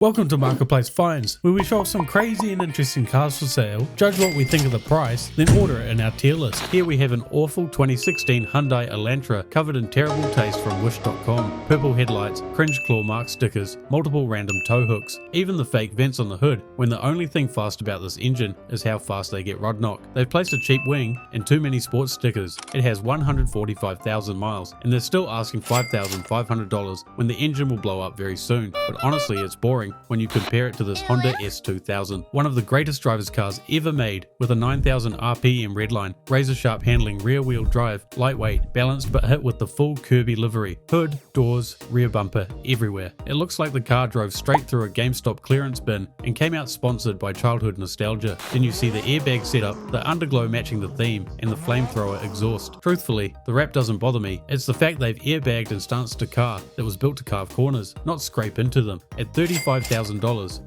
Welcome to Marketplace Finds, where we show off some crazy and interesting cars for sale, judge what we think of the price, then order it in our tier list. Here we have an awful 2016 Hyundai Elantra covered in terrible taste from Wish.com, purple headlights, cringe claw mark stickers, multiple random tow hooks, even the fake vents on the hood, when the only thing fast about this engine is how fast they get rod knock. They've placed a cheap wing and too many sports stickers. It has 145,000 miles and they're still asking $5,500 when the engine will blow up very soon, but honestly it's boring when you compare it to this Honda S2000, one of the greatest driver's cars ever made, with a 9,000 RPM redline, razor sharp handling, rear wheel drive, lightweight, balanced but hit with the full Kirby livery, hood, doors, rear bumper, everywhere. It looks like the car drove straight through a GameStop clearance bin and came out sponsored by childhood nostalgia. Then you see the airbag setup, the underglow matching the theme, and the flamethrower exhaust. Truthfully, the wrap doesn't bother me, it's the fact they've airbagged and stanced a car that was built to carve corners, not scrape into them. At $35,000,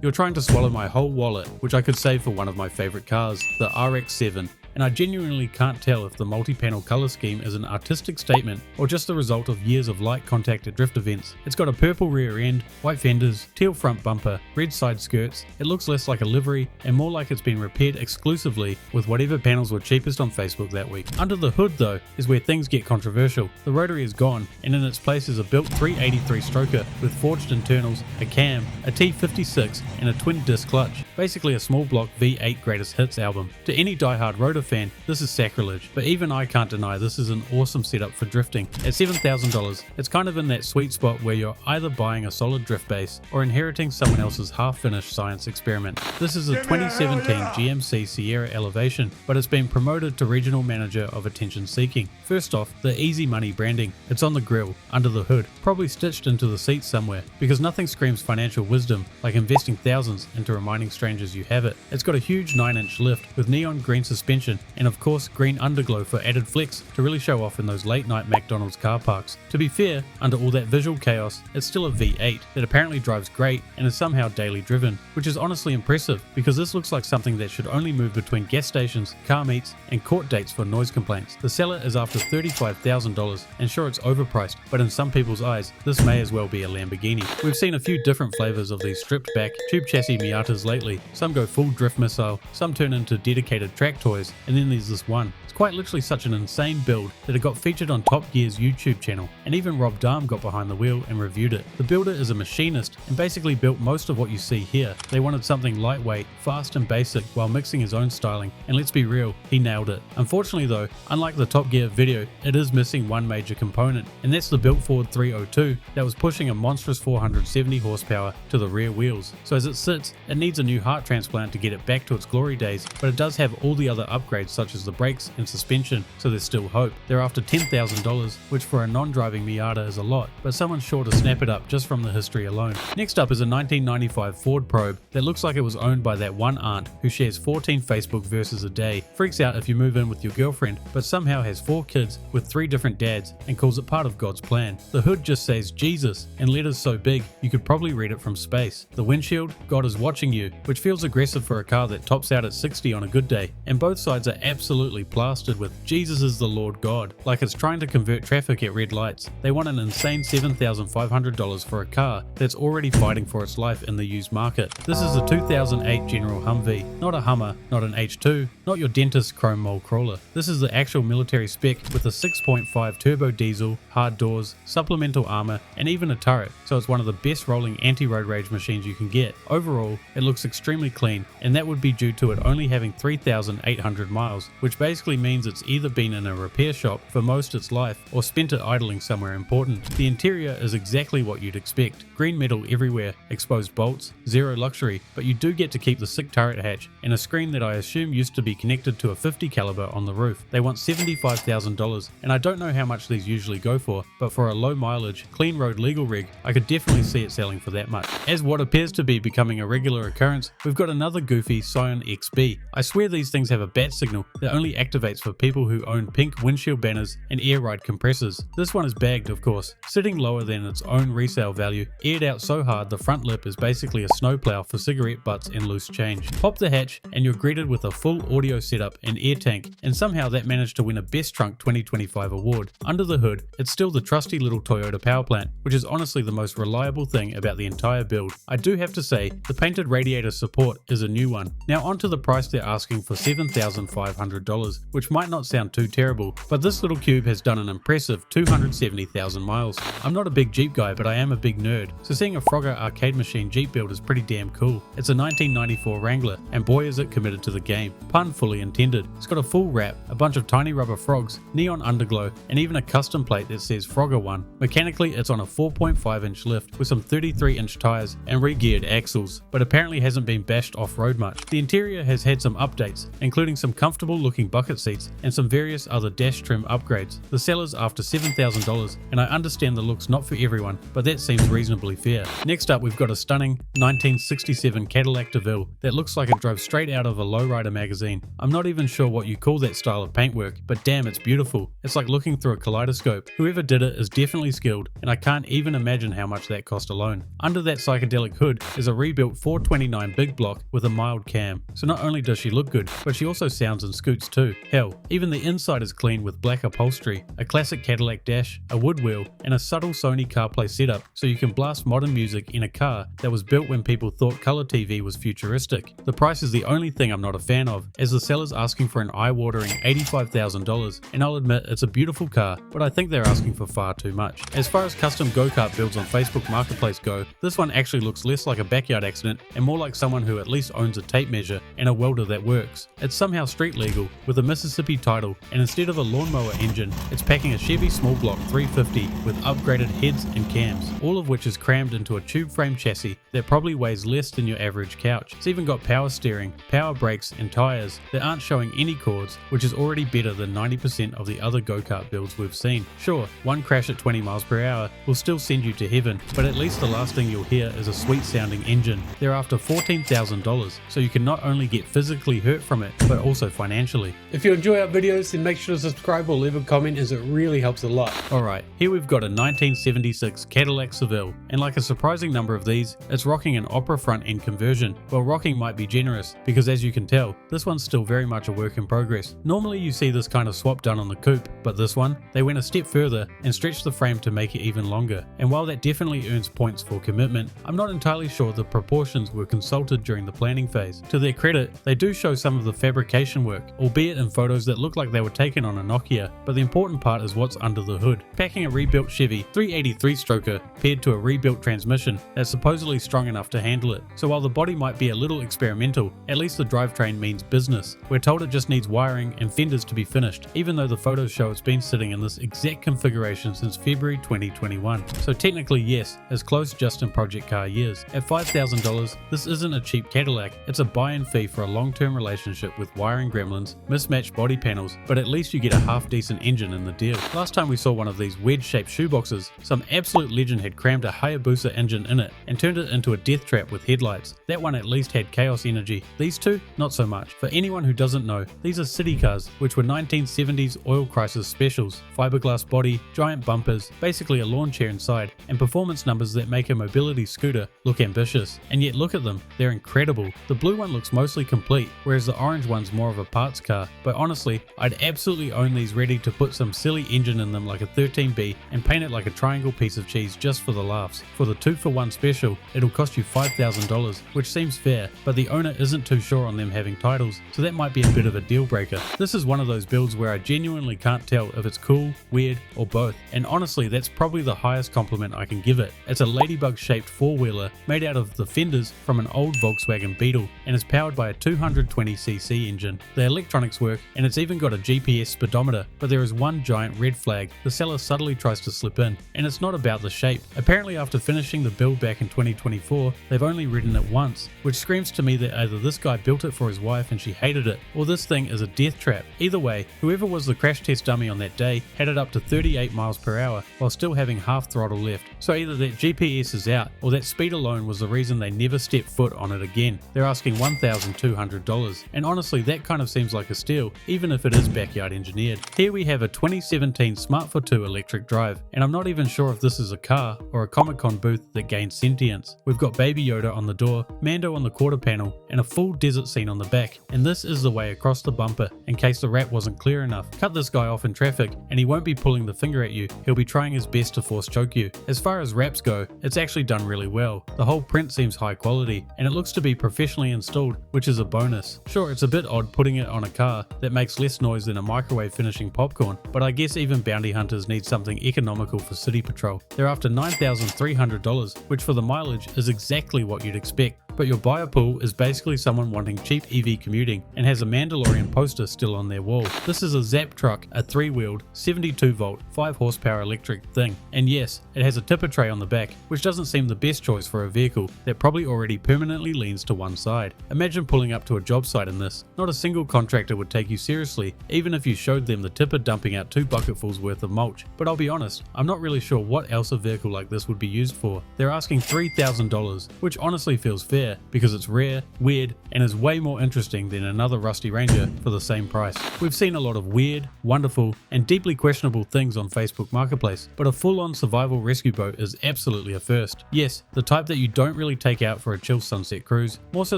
you're trying to swallow my whole wallet, which I could save for one of my favorite cars, the RX7. And I genuinely can't tell if the multi-panel color scheme is an artistic statement or just the result of years of light contact at drift events. It's got a purple rear end, white fenders, teal front bumper, red side skirts. It looks less like a livery and more like it's been repaired exclusively with whatever panels were cheapest on Facebook that week. Under the hood though is where things get controversial. The rotary is gone and in its place is a built 383 stroker with forged internals, a cam, a T56 and a twin disc clutch. Basically a small block V8 greatest hits album. To any diehard rotor fan, this is sacrilege, but even I can't deny this is an awesome setup for drifting. At $7,000, it's kind of in that sweet spot where you're either buying a solid drift base or inheriting someone else's half-finished science experiment. This is a 2017 GMC Sierra Elevation, but it's been promoted to regional manager of attention seeking. First off, the easy money branding. It's on the grille, under the hood, probably stitched into the seat somewhere, because nothing screams financial wisdom like investing thousands into reminding strangers you have it. It's got a huge 9-inch lift with neon green suspension and of course green underglow for added flex to really show off in those late night McDonald's car parks. To be fair, under all that visual chaos, it's still a V8 that apparently drives great and is somehow daily driven, which is honestly impressive because this looks like something that should only move between gas stations, car meets and court dates for noise complaints. The seller is after $35,000 and sure it's overpriced, but in some people's eyes this may as well be a Lamborghini. We've seen a few different flavors of these stripped back tube chassis Miatas lately. Some go full drift missile, some turn into dedicated track toys, and then there's this one. It's quite literally such an insane build that it got featured on Top Gear's YouTube channel, and even Rob Dahm got behind the wheel and reviewed it. The builder is a machinist and basically built most of what you see here. They wanted something lightweight, fast and basic while mixing his own styling, and let's be real, he nailed it. Unfortunately though, unlike the Top Gear video, it is missing one major component, and that's the built forward 302 that was pushing a monstrous 470 horsepower to the rear wheels. So as it sits, it needs a new heart transplant to get it back to its glory days, but it does have all the other upgrades such as the brakes and suspension, so there's still hope. They're after $10,000, which for a non-driving Miata is a lot, but someone's sure to snap it up just from the history alone. Next up is a 1995 Ford Probe that looks like it was owned by that one aunt who shares 14 Facebook verses a day, freaks out if you move in with your girlfriend, but somehow has 4 kids with 3 different dads and calls it part of God's plan. The hood just says Jesus in letters so big you could probably read it from space. The windshield, God is watching you, which feels aggressive for a car that tops out at 60 on a good day, and both sides are absolutely plastered with Jesus is the Lord God, like it's trying to convert traffic at red lights. They want an insane $7,500 for a car that's already fighting for its life in the used market. This is a 2008 General Humvee, not a Hummer, not an H2, not your dentist's chrome mole crawler. This is the actual military spec with a 6.5 turbo diesel, hard doors, supplemental armor, and even a turret, so it's one of the best rolling anti-road rage machines you can get. Overall, it looks extremely clean, and that would be due to it only having 3,800 miles, which basically means it's either been in a repair shop for most its life or spent it idling somewhere important. The interior is exactly what you'd expect. Green metal everywhere, exposed bolts, zero luxury, but you do get to keep the sick turret hatch and a screen that I assume used to be connected to a 50 caliber on the roof. They want $75,000, and I don't know how much these usually go for, but for a low mileage, clean road legal rig, I could definitely see it selling for that much. As what appears to be becoming a regular occurrence, we've got another goofy Scion XB. I swear these things have a bat bat signal that only activates for people who own pink windshield banners and air ride compressors. This one is bagged, of course, sitting lower than its own resale value, aired out so hard the front lip is basically a snowplow for cigarette butts and loose change. Pop the hatch and you're greeted with a full audio setup and air tank, and somehow that managed to win a Best Trunk 2025 award. Under the hood, it's still the trusty little Toyota power plant, which is honestly the most reliable thing about the entire build. I do have to say, the painted radiator support is a new one. Now onto the price they're asking for $7,500, which might not sound too terrible, but this little cube has done an impressive 270,000 miles. I'm not a big Jeep guy, but I am a big nerd, so seeing a Frogger arcade machine Jeep build is pretty damn cool. It's a 1994 Wrangler, and boy is it committed to the game. Pun fully intended. It's got a full wrap, a bunch of tiny rubber frogs, neon underglow, and even a custom plate that says Frogger 1. Mechanically, it's on a 4.5-inch lift with some 33-inch tires and re-geared axles, but apparently hasn't been bashed off-road much. The interior has had some updates, including some comfortable looking bucket seats and some various other dash trim upgrades. The seller's after $7,000, and I understand the look's not for everyone, but that seems reasonably fair. Next up, we've got a stunning 1967 Cadillac Deville that looks like it drove straight out of a lowrider magazine. I'm not even sure what you call that style of paintwork, but damn, it's beautiful. It's like looking through a kaleidoscope. Whoever did it is definitely skilled, and I can't even imagine how much that cost alone. Under that psychedelic hood is a rebuilt 429 big block with a mild cam. So not only does she look good, but she also sounds and scoots too. Hell, even the inside is clean with black upholstery, a classic Cadillac dash, a wood wheel, and a subtle Sony CarPlay setup so you can blast modern music in a car that was built when people thought color TV was futuristic. The price is the only thing I'm not a fan of, as the seller's asking for an eye-watering $85,000, and I'll admit it's a beautiful car, but I think they're asking for far too much. As far as custom go-kart builds on Facebook Marketplace go, this one actually looks less like a backyard accident and more like someone who at least owns a tape measure and a welder that works. It's somehow street legal with a Mississippi title, and instead of a lawnmower engine, it's packing a Chevy small block 350 with upgraded heads and cams, all of which is crammed into a tube frame chassis that probably weighs less than your average couch. It's even got power steering, power brakes and tyres that aren't showing any cords, which is already better than 90% of the other go-kart builds we've seen. Sure, one crash at 20 miles per hour will still send you to heaven, but at least the last thing you'll hear is a sweet sounding engine. They're after $14,000, so you can not only get physically hurt from it, but also financially. If you enjoy our videos, then make sure to subscribe or leave a comment, as it really helps a lot. Alright, here we've got a 1976 Cadillac Seville, and like a surprising number of these, it's rocking an opera front end conversion. Well, rocking might be generous, because as you can tell, this one's still very much a work in progress. Normally you see this kind of swap done on the coupe, but this one, they went a step further and stretched the frame to make it even longer. And while that definitely earns points for commitment, I'm not entirely sure the proportions were consulted during the planning phase. To their credit, they do show some of the fabrication work, albeit in photos that look like they were taken on a Nokia, but the important part is what's under the hood. Packing a rebuilt Chevy 383 stroker paired to a rebuilt transmission that's supposedly strong enough to handle it. So while the body might be a little experimental, at least the drivetrain means business. We're told it just needs wiring and fenders to be finished, even though the photos show it's been sitting in this exact configuration since February 2021. So technically yes, as close just in project car years. At $5,000, this isn't a cheap Cadillac, it's a buy-in fee for a long-term relationship with wiring gremlins, mismatched body panels, but at least you get a half-decent engine in the deal. Last time we saw one of these wedge-shaped shoeboxes, some absolute legend had crammed a Hayabusa engine in it and turned it into a death trap with headlights. That one at least had chaos energy. These two, not so much. For anyone who doesn't know, these are city cars, which were 1970s oil crisis specials. Fiberglass body, giant bumpers, basically a lawn chair inside, and performance numbers that make a mobility scooter look ambitious. And yet look at them, they're incredible. The blue one looks mostly complete, whereas the orange one's more of a parts car. But honestly, I'd absolutely own these ready to put some silly engine in them like a 13B and paint it like a triangle piece of cheese just for the laughs. For the 2-for-1 special, it'll cost you $5,000, which seems fair, but the owner isn't too sure on them having titles, so that might be a bit of a deal breaker. This is one of those builds where I genuinely can't tell if it's cool, weird, or both, and honestly that's probably the highest compliment I can give it. It's a ladybug shaped four-wheeler made out of the fenders from an old Volkswagen Beetle and is powered by a 220cc engine. The electronics work, and it's even got a GPS speedometer, but there is one giant red flag the seller subtly tries to slip in, and it's not about the shape. Apparently after finishing the build back in 2024, they've only ridden it once, which screams to me that either this guy built it for his wife and she hated it, or this thing is a death trap. Either way, whoever was the crash test dummy on that day had it up to 38 miles per hour while still having half throttle left. So either that GPS is out, or that speed alone was the reason they never stepped foot on it again. They're asking $1,200, and honestly that that kind of seems like a steal, even if it is backyard engineered. Here we have a 2017 Smart for 2 electric drive, and I'm not even sure if this is a car or a Comic-Con booth that gains sentience. We've got Baby Yoda on the door, Mando on the quarter panel, and a full desert scene on the back, and this is the way across the bumper in case the wrap wasn't clear enough. Cut this guy off in traffic and he won't be pulling the finger at you, he'll be trying his best to force choke you. As far as wraps go, it's actually done really well. The whole print seems high quality and it looks to be professionally installed, which is a bonus. Sure, it's a bit odd putting it on a car that makes less noise than a microwave finishing popcorn, but I guess even bounty hunters need something economical for city patrol. They're after $9,300, which for the mileage is exactly what you'd expect. But your buyer pool is basically someone wanting cheap EV commuting and has a Mandalorian poster still on their wall. This is a Zap truck, a 3-wheeled, 72-volt, 5-horsepower electric thing. And yes, it has a tipper tray on the back, which doesn't seem the best choice for a vehicle that probably already permanently leans to one side. Imagine pulling up to a job site in this. Not a single contractor would take you seriously, even if you showed them the tipper dumping out 2 bucketfuls worth of mulch. But I'll be honest, I'm not really sure what else a vehicle like this would be used for. They're asking $3,000, which honestly feels fair, because it's rare, weird, and is way more interesting than another rusty Ranger for the same price. We've seen a lot of weird, wonderful, and deeply questionable things on Facebook Marketplace, but a full-on survival rescue boat is absolutely a first. Yes, the type that you don't really take out for a chill sunset cruise, more so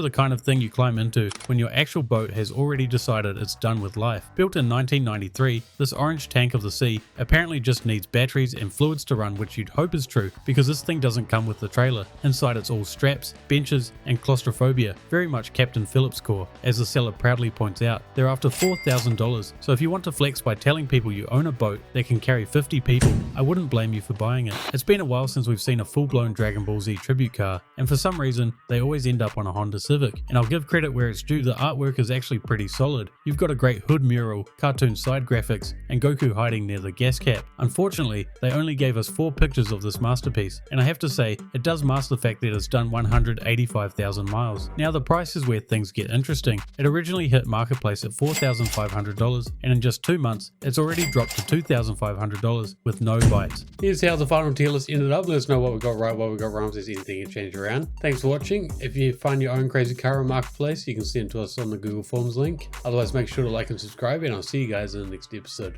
the kind of thing you climb into when your actual boat has already decided it's done with life. Built in 1993, this orange tank of the sea apparently just needs batteries and fluids to run, which you'd hope is true because this thing doesn't come with the trailer. Inside it's all straps, benches, and claustrophobia, very much Captain Phillips core, as the seller proudly points out. They're after $4,000, so if you want to flex by telling people you own a boat that can carry 50 people, I wouldn't blame you for buying it. It's been a while since we've seen a full-blown Dragon Ball Z tribute car, and for some reason, they always end up on a Honda Civic, and I'll give credit where it's due, the artwork is actually pretty solid. You've got a great hood mural, cartoon side graphics, and Goku hiding near the gas cap. Unfortunately, they only gave us 4 pictures of this masterpiece, and I have to say, it does mask the fact that it's done 185,000 miles. Now the price is where things get interesting. It originally hit Marketplace at $4,500 and in just 2 months it's already dropped to $2,500 with no bites. Here's how the final tier list ended up. Let us know what we got right, what we got wrong, if there's anything you change around. Thanks for watching. If you find your own crazy car on Marketplace, you can send to us on the Google Forms link. Otherwise, make sure to like and subscribe, and I'll see you guys in the next episode.